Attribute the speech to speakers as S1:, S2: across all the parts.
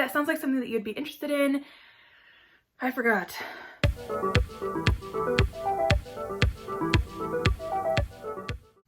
S1: that sounds like something that you'd be interested in, I forgot.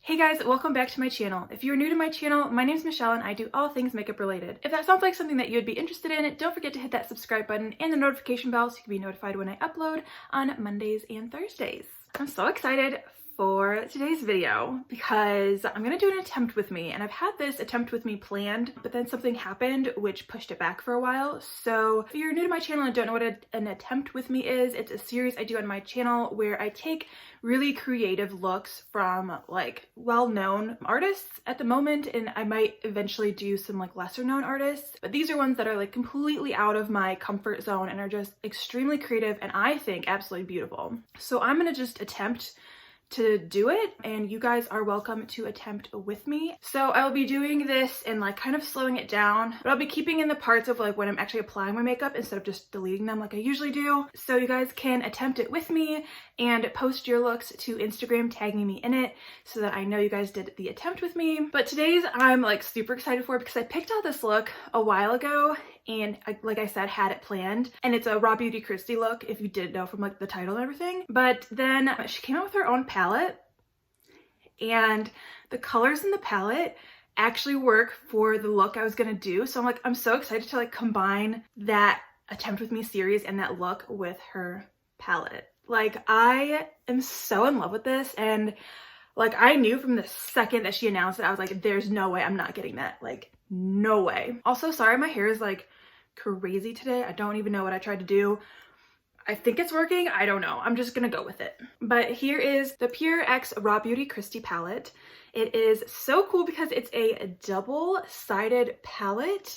S1: Hey guys, welcome back to my channel. If you're new to my channel, my name is Michelle and I do all things makeup related. If that sounds like something that you'd be interested in, don't forget to hit that subscribe button and the notification bell so you can be notified when I upload on Mondays and Thursdays. I'm so excited for today's video because I'm gonna do an attempt with me, and I've had this attempt with me planned, but then something happened which pushed it back for a while. So if you're new to my channel and don't know what an attempt with me is, it's a series I do on my channel where I take really creative looks from like well-known artists at the moment, and I might eventually do some like lesser known artists, but these are ones that are like completely out of my comfort zone and are just extremely creative and I think absolutely beautiful. So I'm gonna just attempt to do it, and you guys are welcome to attempt with me. So I will be doing this and like kind of slowing it down, but I'll be keeping in the parts of like when I'm actually applying my makeup instead of just deleting them like I usually do. So you guys can attempt it with me and post your looks to Instagram tagging me in it so that I know you guys did the attempt with me. But today's I'm like super excited for because I picked out this look a while ago and like I said, had it planned, and it's a RawBeautyKristi look if you did know from like the title and everything. But then she came out with her own palette, and the colors in the palette actually work for the look I was gonna do. So I'm so excited to like combine that attempt with me series and that look with her palette. Like I am so in love with this, and like I knew from the second that she announced it, I was like, there's no way I'm not getting that. Like no way. Also, sorry, my hair is like crazy today. I don't even know what I tried to do. I think it's working. I don't know. I'm just gonna go with it. But here is the Pure X RawBeautyKristi palette. It is so cool because it's a double-sided palette.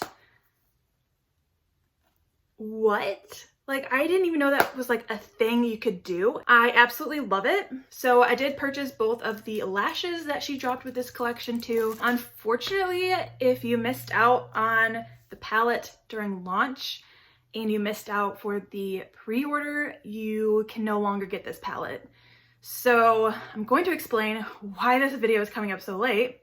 S1: What? Like, I didn't even know that was like a thing you could do. I absolutely love it. So I did purchase both of the lashes that she dropped with this collection too. Unfortunately, if you missed out on the palette during launch and you missed out for the pre-order, you can no longer get this palette. So I'm going to explain why this video is coming up so late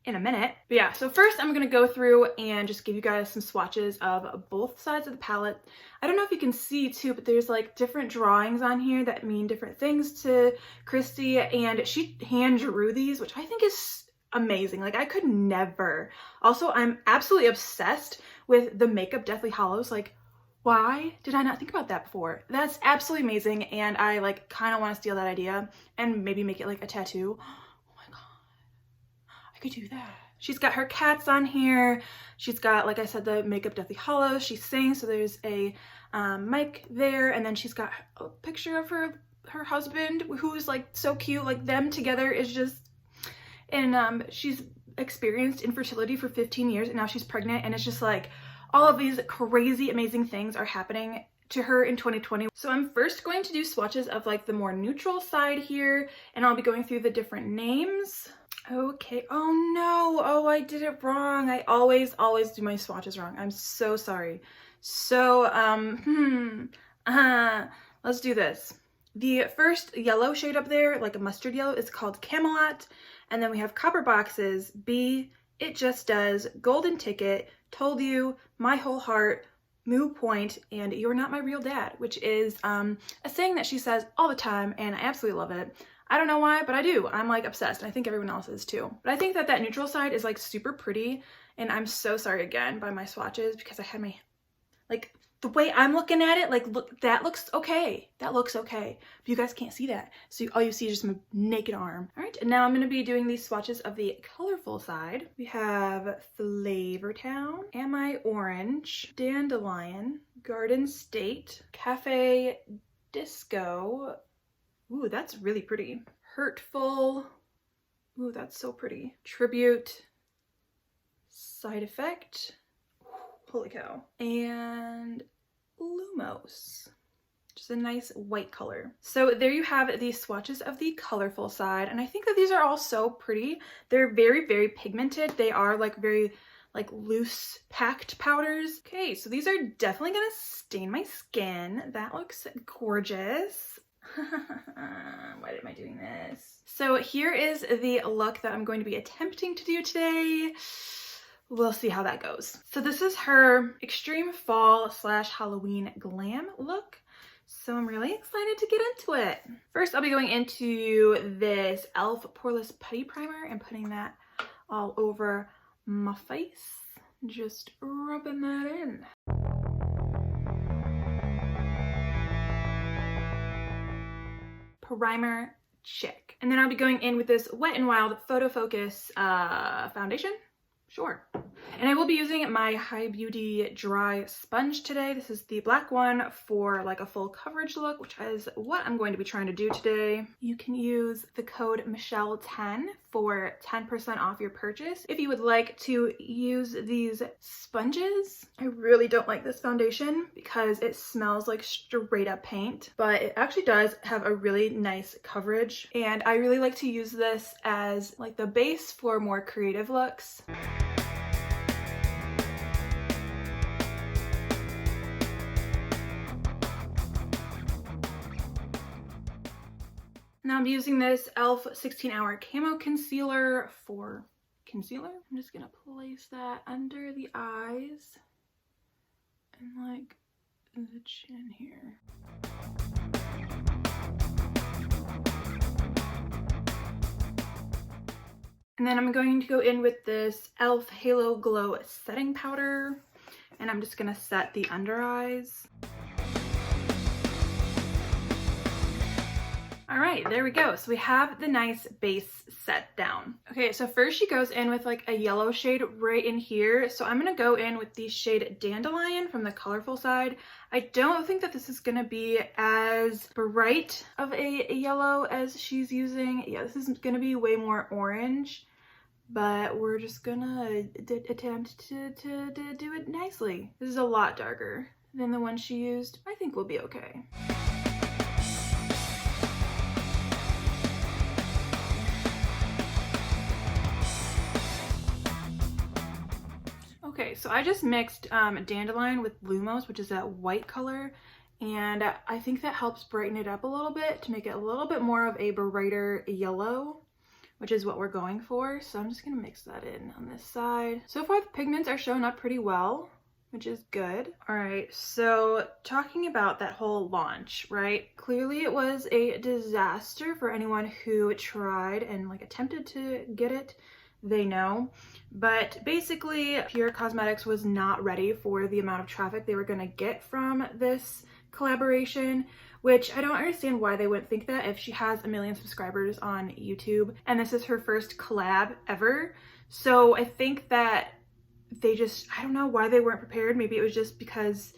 S1: in a minute. But yeah, so first I'm gonna go through and just give you guys some swatches of both sides of the palette. I don't know if you can see too, but there's like different drawings on here that mean different things to Kristi, and she hand drew these, which I think is amazing. Like I could never. Also, I'm absolutely obsessed with the Makeup Deathly Hallows. Like, why did I not think about that before? That's absolutely amazing, and I like kind of want to steal that idea and maybe make it like a tattoo. Could do that. She's got her cats on here. She's got, like I said, the Makeup Deathly Hallows. She sings, so there's a mic there, and then she's got a picture of her husband, who's like so cute. Like them together is just, and she's experienced infertility for 15 years, and now she's pregnant, and it's just like all of these crazy, amazing things are happening to her in 2020. So I'm first going to do swatches of like the more neutral side here, and I'll be going through the different names. Okay. Oh no. Oh, I did it wrong. I always do my swatches wrong. I'm so sorry. So, let's do this. The first yellow shade up there, like a mustard yellow, is called Camelot. And then we have Copper Boxes, B, It Just Does, Golden Ticket, Told You, My Whole Heart, Moo Point, and You're Not My Real Dad, which is a saying that she says all the time, and I absolutely love it. I don't know why, but I do. I'm like obsessed, and I think everyone else is too. But I think that neutral side is like super pretty, and I'm so sorry again by my swatches because I had my, like the way I'm looking at it, like look, that looks okay. That looks okay. But you guys can't see that. So all you see is just my naked arm. All right, and now I'm gonna be doing these swatches of the colorful side. We have Flavor Town, Am I Orange, Dandelion, Garden State, Cafe Disco. Ooh, that's really pretty. Hurtful. Ooh, that's so pretty. Tribute. Side Effect. Holy cow. And Lumos. Just a nice white color. So there you have the swatches of the colorful side. And I think that these are all so pretty. They're very, very pigmented. They are like very like loose packed powders. Okay, so these are definitely gonna stain my skin. That looks gorgeous. Why am I doing this? So here is the look that I'm going to be attempting to do today. we'll see how that goes. So this is her extreme fall / Halloween glam look. So I'm really excited to get into it. First, I'll be going into this e.l.f. Poreless Putty Primer and putting that all over my face. Just rubbing that in. Primer check. And then I'll be going in with this Wet n Wild Photo Focus foundation. Sure. And I will be using my High Beauty dry sponge today. This is the black one for like a full coverage look, which is what I'm going to be trying to do today. You can use the code Michelle10 for 10% off your purchase if you would like to use these sponges. I really don't like this foundation because it smells like straight up paint, but it actually does have a really nice coverage. And I really like to use this as like the base for more creative looks. Now I'm using this e.l.f. 16-Hour Camo Concealer for concealer. I'm just gonna place that under the eyes and like the chin here. And then I'm going to go in with this e.l.f. Halo Glow Setting Powder, and I'm just gonna set the under eyes. All right, there we go. So we have the nice base set down. Okay, so first she goes in with like a yellow shade right in here. So I'm gonna go in with the shade Dandelion from the colorful side. I don't think that this is gonna be as bright of a yellow as she's using. Yeah, this is gonna be way more orange, but we're just gonna attempt to do it nicely. This is a lot darker than the one she used. I think we'll be okay. Okay, so I just mixed Dandelion with Lumos, which is that white color, and I think that helps brighten it up a little bit to make it a little bit more of a brighter yellow, which is what we're going for. So I'm just gonna mix that in on this side. So far the pigments are showing up pretty well, which is good. All right, so talking about that whole launch, right? Clearly it was a disaster for anyone who tried and like attempted to get it. They know. But basically, Pur Cosmetics was not ready for the amount of traffic they were going to get from this collaboration, which I don't understand why they wouldn't think that if she has 1 million subscribers on YouTube and this is her first collab ever. So I think that they just, I don't know why they weren't prepared. Maybe it was just because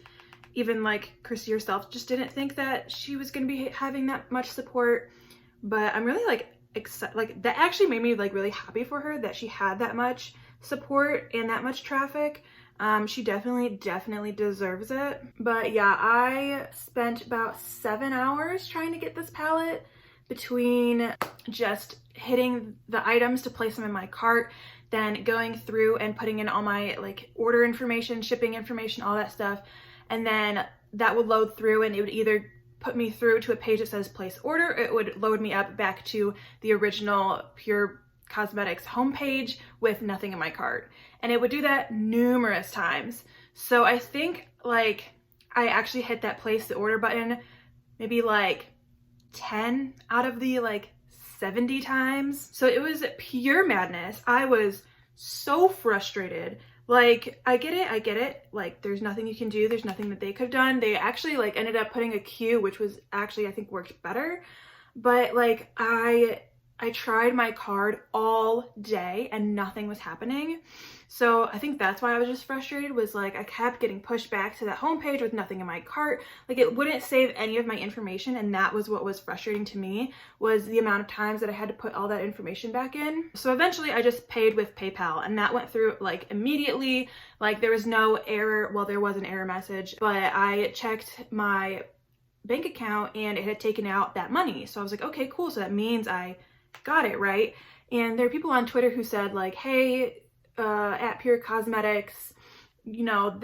S1: even like Kristi herself just didn't think that she was going to be having that much support. But I'm really like that actually made me like really happy for her that she had that much support and that much traffic. She definitely deserves it. But yeah, I spent about 7 hours trying to get this palette, between just hitting the items to place them in my cart, then going through and putting in all my like order information, shipping information, all that stuff, and then that would load through and it would either put me through to a page that says place order. It would load me up back to the original Pur Cosmetics homepage with nothing in my cart. And it would do that numerous times. So I think like I actually hit that place the order button maybe like 10 out of the like 70 times. So it was pure madness. I was so frustrated. Like, I get it. Like, there's nothing you can do. There's nothing that they could have done. They actually, like, ended up putting a queue, which was actually, I think, worked better. But, like, I tried my card all day and nothing was happening. So I think that's why I was just frustrated, was like I kept getting pushed back to that homepage with nothing in my cart. Like it wouldn't save any of my information, and that was what was frustrating to me, was the amount of times that I had to put all that information back in. So eventually I just paid with PayPal, and that went through like immediately. Like there was no error. Well, there was an error message, but I checked my bank account and it had taken out that money. So I was like, okay, cool. So that means I got it, right? And there are people on Twitter who said like, hey, at Pur Cosmetics, you know,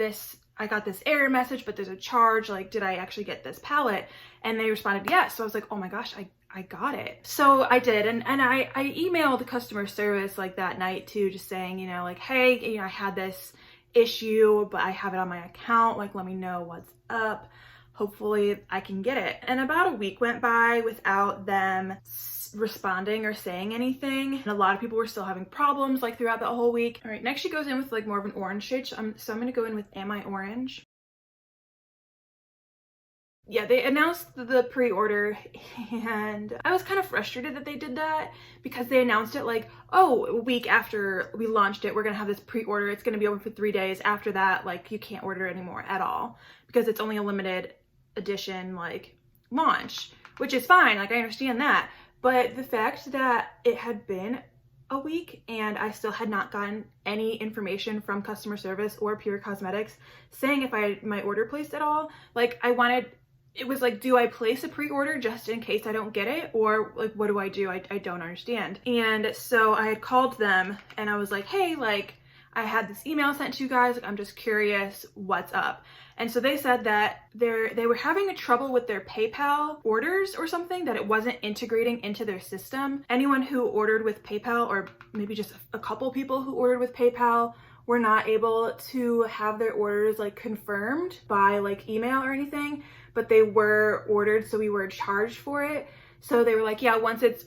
S1: I got this error message, but there's a charge. Like, did I actually get this palette? And they responded yes. So I was like, oh my gosh, I got it. So I did, and I emailed customer service like that night too, just saying, you know, like, hey, you know, I had this issue, but I have it on my account, like, let me know what's up. Hopefully I can get it. And about a week went by without them responding or saying anything. And a lot of people were still having problems like throughout the whole week. All right, next she goes in with like more of an orange shade. So I'm gonna go in with Am I Orange? Yeah, they announced the pre-order, and I was kind of frustrated that they did that because they announced it like, oh, a week after we launched it, we're gonna have this pre-order. It's gonna be open for 3 days. After that, like, you can't order anymore at all because it's only a limited edition like launch, which is fine. Like, I understand that, but the fact that it had been a week and I still had not gotten any information from customer service or Pur Cosmetics saying if I had my order placed at all, like, it was like, do I place a pre-order just in case I don't get it? Or like, what do? I don't understand. And so I had called them and I was like, hey, like, I had this email sent to you guys. Like, I'm just curious what's up. And so they said that they were having a trouble with their PayPal orders or something, that it wasn't integrating into their system. Anyone who ordered with PayPal, or maybe just a couple people who ordered with PayPal, were not able to have their orders like confirmed by like email or anything, but they were ordered, so we were charged for it. So they were like, yeah, once it's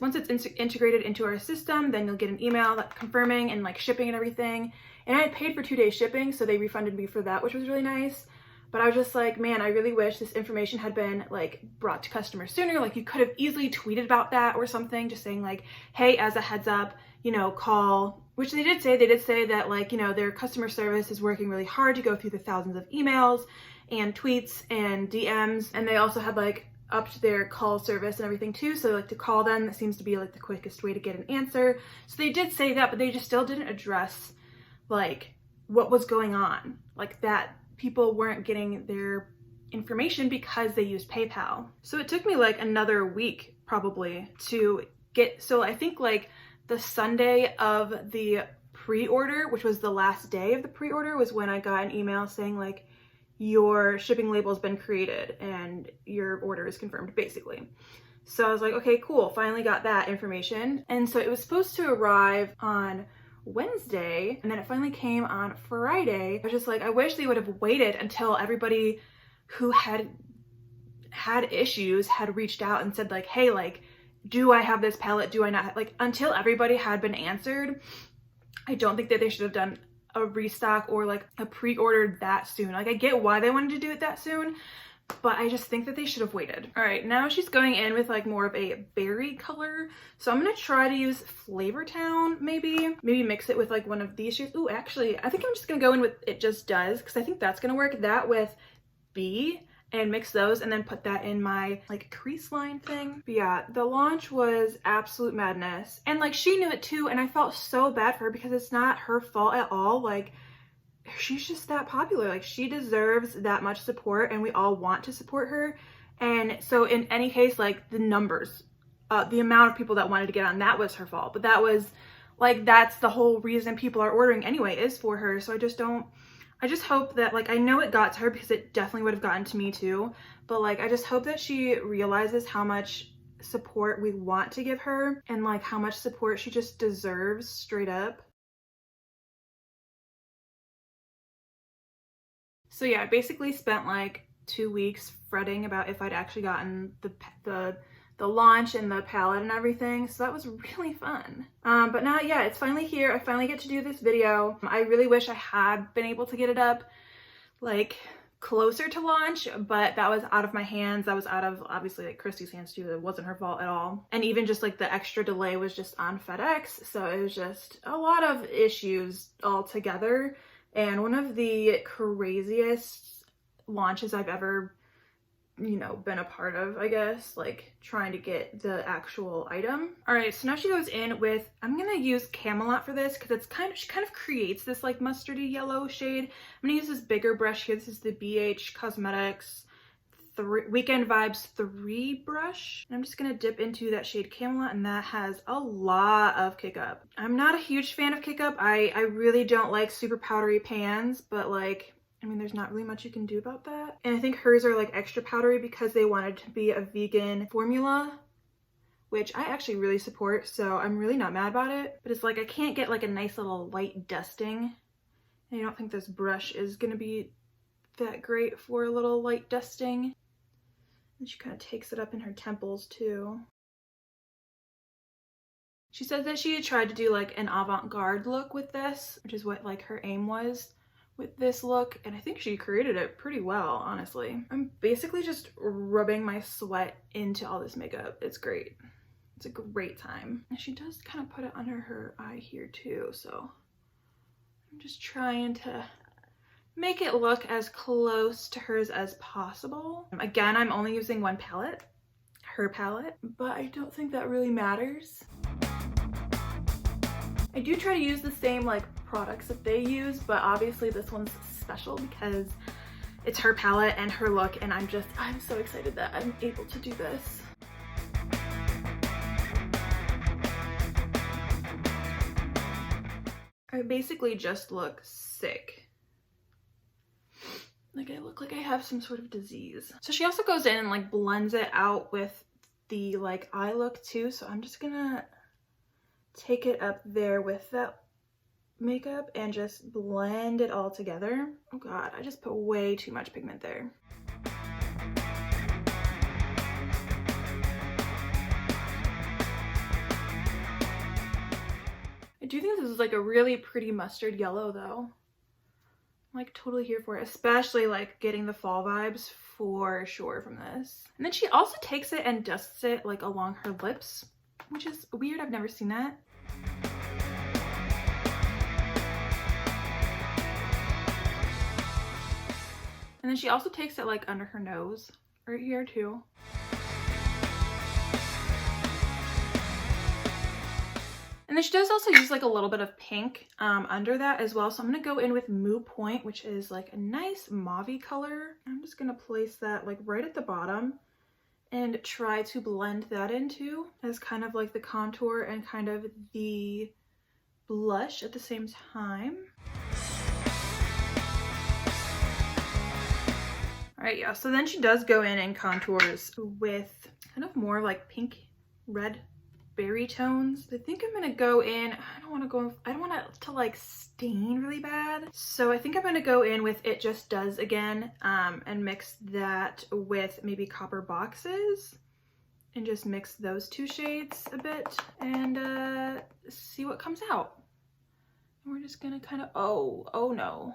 S1: integrated into our system, then you'll get an email confirming and like shipping and everything. And I had paid for 2 days shipping, so they refunded me for that, which was really nice. But I was just like, man, I really wish this information had been like brought to customers sooner. Like, you could have easily tweeted about that or something, just saying like, hey, as a heads up, you know, call, which they did say that, like, you know, their customer service is working really hard to go through the thousands of emails and tweets and DMs. And they also had like upped their call service and everything too. So like, to call them, that seems to be like the quickest way to get an answer. So they did say that, but they just still didn't address like what was going on, like that people weren't getting their information because they used PayPal. So it took me like another week probably to get, so I think like the Sunday of the pre-order, which was the last day of the pre-order, was when I got an email saying like, your shipping label has been created and your order is confirmed, basically. So I was like, okay, cool, finally got that information. And so it was supposed to arrive on Wednesday, and then it finally came on Friday. I was just like, I wish they would have waited until everybody who had issues had reached out and said like, hey, like, do I have this palette? Do I not? Like, until everybody had been answered, I don't think that they should have done a restock or like a pre-order that soon. Like, I get why they wanted to do it that soon, but I just think that they should have waited. All right, now she's going in with like more of a berry color. So I'm gonna try to use Flavor Town, maybe mix it with like one of these shades. Ooh, actually, I think I'm just gonna go in with It Just Does, because I think that's gonna work. That with B, and mix those and then put that in my like crease line thing. But yeah, the launch was absolute madness. And like, she knew it too, and I felt so bad for her because it's not her fault at all. Like, she's just that popular. Like, she deserves that much support, and we all want to support her. And so in any case, like, the numbers, the amount of people that wanted to get on, that was her fault. But that was like, that's the whole reason people are ordering anyway, is for her. So I just hope that, like, I know it got to her because it definitely would have gotten to me too, but like, I just hope that she realizes how much support we want to give her and like how much support she just deserves, straight up. So yeah, I basically spent like 2 weeks fretting about if I'd actually gotten the launch and the palette and everything. So that was really fun. But now, yeah, it's finally here. I finally get to do this video. I really wish I had been able to get it up like closer to launch, but that was out of my hands. That was out of, obviously, like Kristi's hands too. It wasn't her fault at all. And even just like the extra delay was just on FedEx. So it was just a lot of issues all together. And one of the craziest launches I've ever, you know, been a part of, I guess, like trying to get the actual item. All right, so now she goes in with, I'm gonna use Camelot for this because it's she kind of creates this like mustardy yellow shade. I'm gonna use this bigger brush here. This is the BH Cosmetics Weekend Vibes 3 brush. And I'm just gonna dip into that shade Camelot, and that has a lot of kick up. I'm not a huge fan of kick up. I really don't like super powdery pans, but like, I mean, there's not really much you can do about that. And I think hers are like extra powdery because they wanted to be a vegan formula. which I actually really support, so I'm really not mad about it. But it's like I can't get like a nice little light dusting. And I don't think this brush is gonna be that great for a little light dusting. And she kind of takes it up in her temples too. She said that she had tried to do like an avant-garde look with this, which is what like her aim was with this look, and I think she created it pretty well, honestly. I'm basically just rubbing my sweat into all this makeup. It's great. It's a great time. And she does kind of put it under her eye here too, so I'm just trying to make it look as close to hers as possible. Again, I'm only using one palette, her palette, but I don't think that really matters. I do try to use the same like products that they use, but obviously this one's special because it's her palette and her look, and I'm so excited that I'm able to do this. I basically just look sick. Like I look like I have some sort of disease. So she also goes in and like blends it out with the like eye look too, so I'm just gonna take it up there with that makeup and just blend it all together. Oh god, I just put way too much pigment there. I do think this is like a really pretty mustard yellow though. I'm like totally here for it, especially like getting the fall vibes for sure from this. And then she also takes it and dusts it like along her lips, which is weird. I've never seen that. And then she also takes it like under her nose, right here too. And then she does also use like a little bit of pink under that as well. So I'm gonna go in with Moo Point, which is like a nice mauve-y color. I'm just gonna place that like right at the bottom and try to blend that into as kind of like the contour and kind of the blush at the same time. All right, yeah, so then she does go in and contours with kind of more like pink, red, berry tones. I think I'm gonna go in, I don't want it to like stain really bad. So I think I'm gonna go in with It Just Does again and mix that with maybe Copper Boxes and just mix those two shades a bit and see what comes out. And we're just gonna kind of, oh no.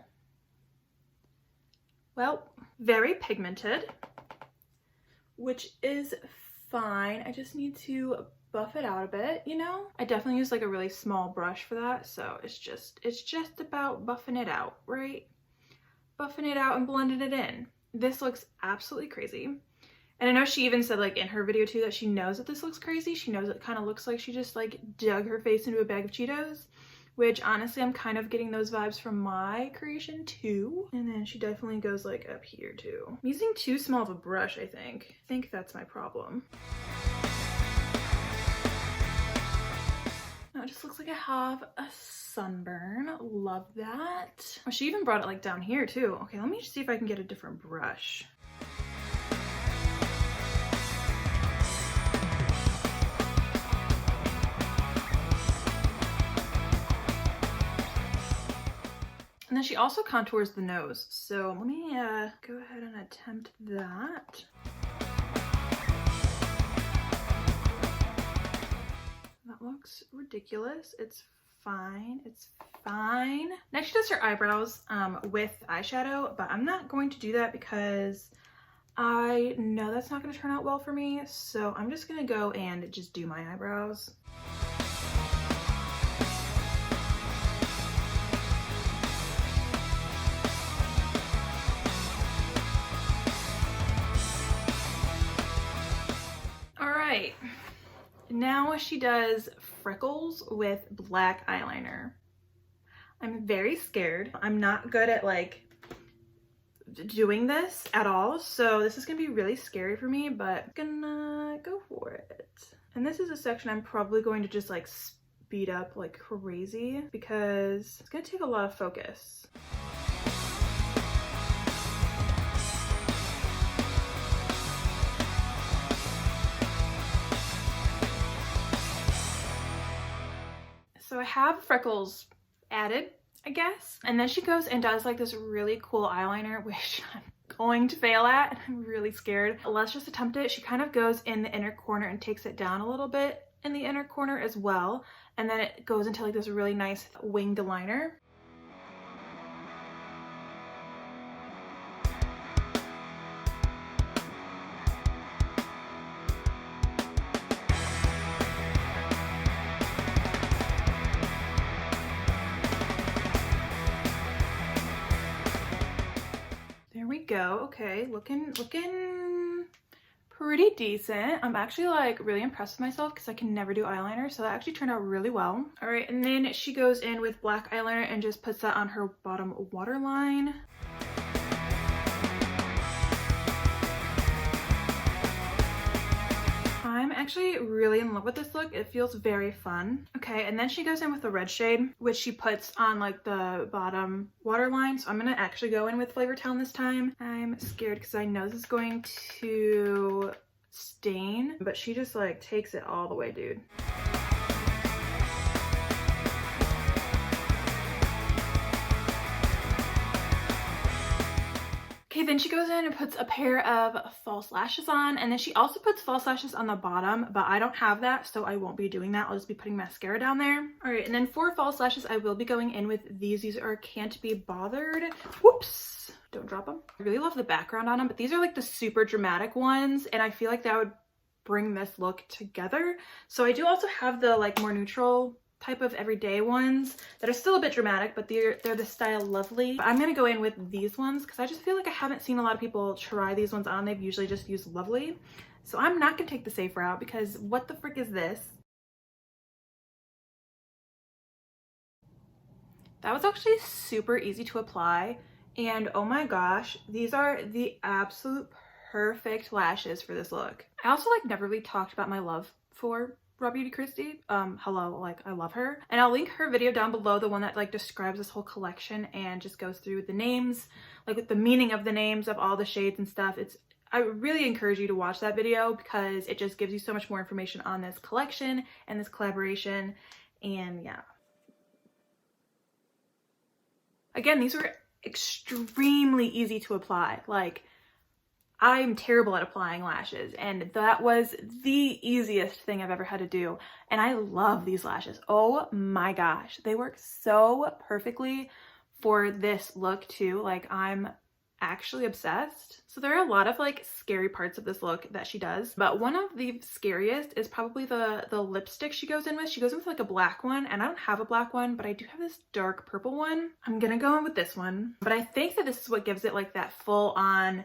S1: Well, very pigmented, which is fine. I just need to buff it out a bit, you know? I definitely use like a really small brush for that, so it's just about buffing it out, right? Buffing it out and blending it in. This looks absolutely crazy. And I know she even said like in her video too that she knows that this looks crazy. She knows it kind of looks like she just like dug her face into a bag of Cheetos, which honestly I'm kind of getting those vibes from my creation too. And then she definitely goes like up here too. I'm using too small of a brush, I think. I think that's my problem. Now it just looks like I have a sunburn. Love that. Oh, she even brought it like down here too. Okay, let me see if I can get a different brush. And then she also contours the nose. So let me go ahead and attempt that. That looks ridiculous. It's fine. It's fine. Next she does her eyebrows with eyeshadow, but I'm not going to do that because I know that's not going to turn out well for me. So I'm just going to go and just do my eyebrows. Now she does freckles with black eyeliner. I'm very scared. I'm not good at like doing this at all, so this is gonna be really scary for me, but I'm gonna go for it. And this is a section I'm probably going to just like speed up like crazy because it's gonna take a lot of focus. So I have freckles added, I guess. And then she goes and does like this really cool eyeliner, which I'm going to fail at. I'm really scared. Let's just attempt it. She kind of goes in the inner corner and takes it down a little bit in the inner corner as well. And then it goes into like this really nice winged liner. There we go. Okay, looking pretty decent. I'm actually like really impressed with myself because I can never do eyeliner, so that actually turned out really well. All right, and then she goes in with black eyeliner and just puts that on her bottom waterline. I'm actually really in love with this look. It feels very fun. Okay, and then she goes in with the red shade, which she puts on like the bottom waterline. So I'm gonna actually go in with Flavor Town this time. I'm scared because I know this is going to stain, but she just like takes it all the way, dude. Okay, then she goes in and puts a pair of false lashes on, and then she also puts false lashes on the bottom, but I don't have that, so I won't be doing that. I'll just be putting mascara down there. All right, and then for false lashes, I will be going in with these. These are Can't Be Bothered. Whoops, don't drop them. I really love the background on them, but these are like the super dramatic ones, and I feel like that would bring this look together. So I do also have the like more neutral type of everyday ones that are still a bit dramatic, but they're the style Lovely. But I'm gonna go in with these ones because I just feel like I haven't seen a lot of people try these ones on. They've usually just used Lovely. So I'm not gonna take the safe route because what the frick is this? That was actually super easy to apply, and oh my gosh, these are the absolute perfect lashes for this look. I also like never really talked about my love for RawBeautyKristi. Hello, like I love her. And I'll link her video down below, the one that like describes this whole collection and just goes through the names, like with the meaning of the names of all the shades and stuff. I really encourage you to watch that video because it just gives you so much more information on this collection and this collaboration. And yeah. Again, these were extremely easy to apply. Like, I'm terrible at applying lashes, and that was the easiest thing I've ever had to do. And I love these lashes. Oh my gosh, they work so perfectly for this look too. Like, I'm actually obsessed. So there are a lot of like scary parts of this look that she does, but one of the scariest is probably the lipstick she goes in with. She goes in with like a black one, and I don't have a black one, but I do have this dark purple one. I'm gonna go in with this one, but I think that this is what gives it like that full on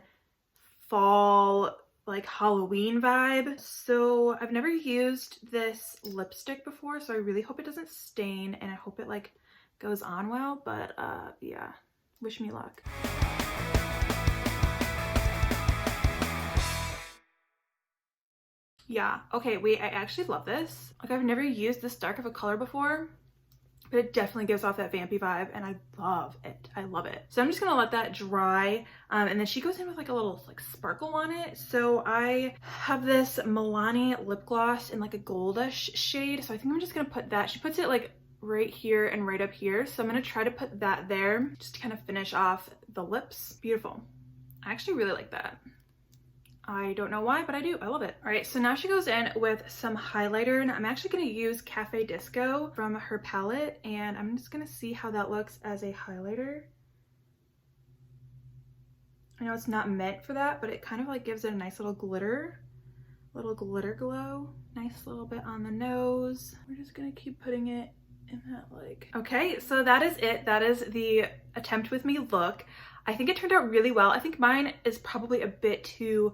S1: fall, like Halloween vibe. So I've never used this lipstick before, so I really hope it doesn't stain, and I hope it like goes on well, but yeah, wish me luck. Yeah, okay, wait, I actually love this. Like, I've never used this dark of a color before, but it definitely gives off that vampy vibe, and I love it. I love it. So I'm just gonna let that dry, and then she goes in with like a little like sparkle on it. So I have this Milani lip gloss in like a goldish shade, so I think I'm just gonna put that. She puts it like right here and right up here, so I'm gonna try to put that there just to kind of finish off the lips. Beautiful. I actually really like that. I don't know why, but I do. I love it. All right, so now she goes in with some highlighter, and I'm actually going to use Cafe Disco from her palette, and I'm just going to see how that looks as a highlighter. I know it's not meant for that, but it kind of like gives it a nice little glitter glow. Nice little bit on the nose. We're just going to keep putting it in that like... Okay, so that is it. That is the Attempt With Me look. I think it turned out really well. I think mine is probably a bit too...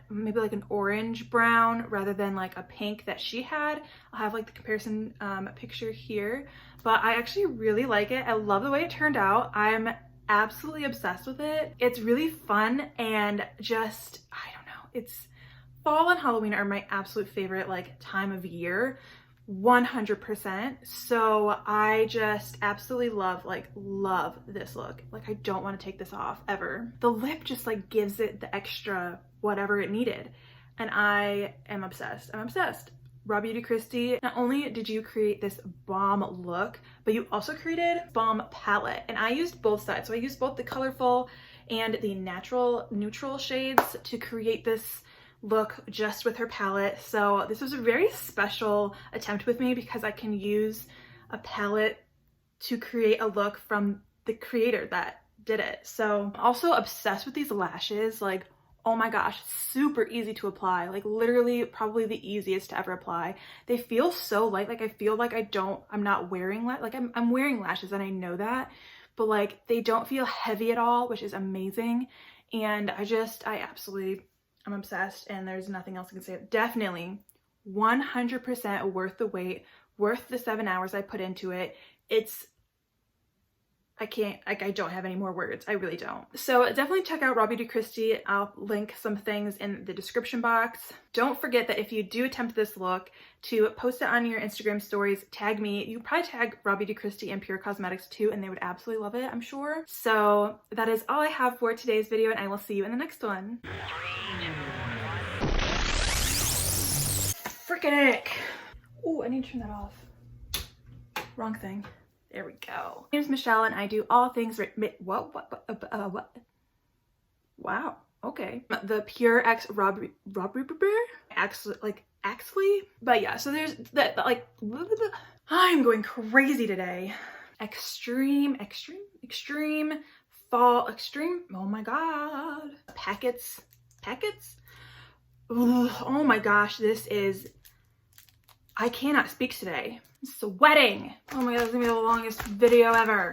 S1: maybe like an orange brown rather than like a pink that she had. I'll have like the comparison picture here, but I actually really like it. I love the way it turned out. I'm absolutely obsessed with it. It's really fun, and just, I don't know, it's fall and Halloween are my absolute favorite like time of year, 100%. So I just absolutely love this look. Like, I don't want to take this off ever. The lip just like gives it the extra whatever it needed, and I am obsessed. I'm obsessed. RawBeautyKristi, not only did you create this bomb look, but you also created bomb palette. And I used both sides. So I used both the colorful and the natural neutral shades to create this look just with her palette. So this was a very special attempt with me because I can use a palette to create a look from the creator that did it. So I'm also obsessed with these lashes. Like, oh my gosh, super easy to apply. Like literally probably the easiest to ever apply. They feel so light. Like I feel like I'm not wearing like I'm wearing lashes and I know that, but like they don't feel heavy at all, which is amazing. And I'm obsessed and there's nothing else I can say. Definitely 100% worth the wait, worth the 7 hours I put into it. I don't have any more words. I really don't. So definitely check out RawBeautyKristi. I'll link some things in the description box. Don't forget that if you do attempt this look, to post it on your Instagram stories, tag me. You can probably tag RawBeautyKristi and Pur Cosmetics too, and they would absolutely love it, I'm sure. So that is all I have for today's video, and I will see you in the next one. Frickin' ick. Oh, I need to turn that off. Wrong thing. There we go. My name is Michelle and I do all things what? Wow. Okay. The Pure X actually, but yeah, so there's that, like, I'm going crazy today. Extreme fall, oh my god. Packets. Ugh, oh my gosh, I cannot speak today. I'm sweating. Oh my god, this is gonna be the longest video ever.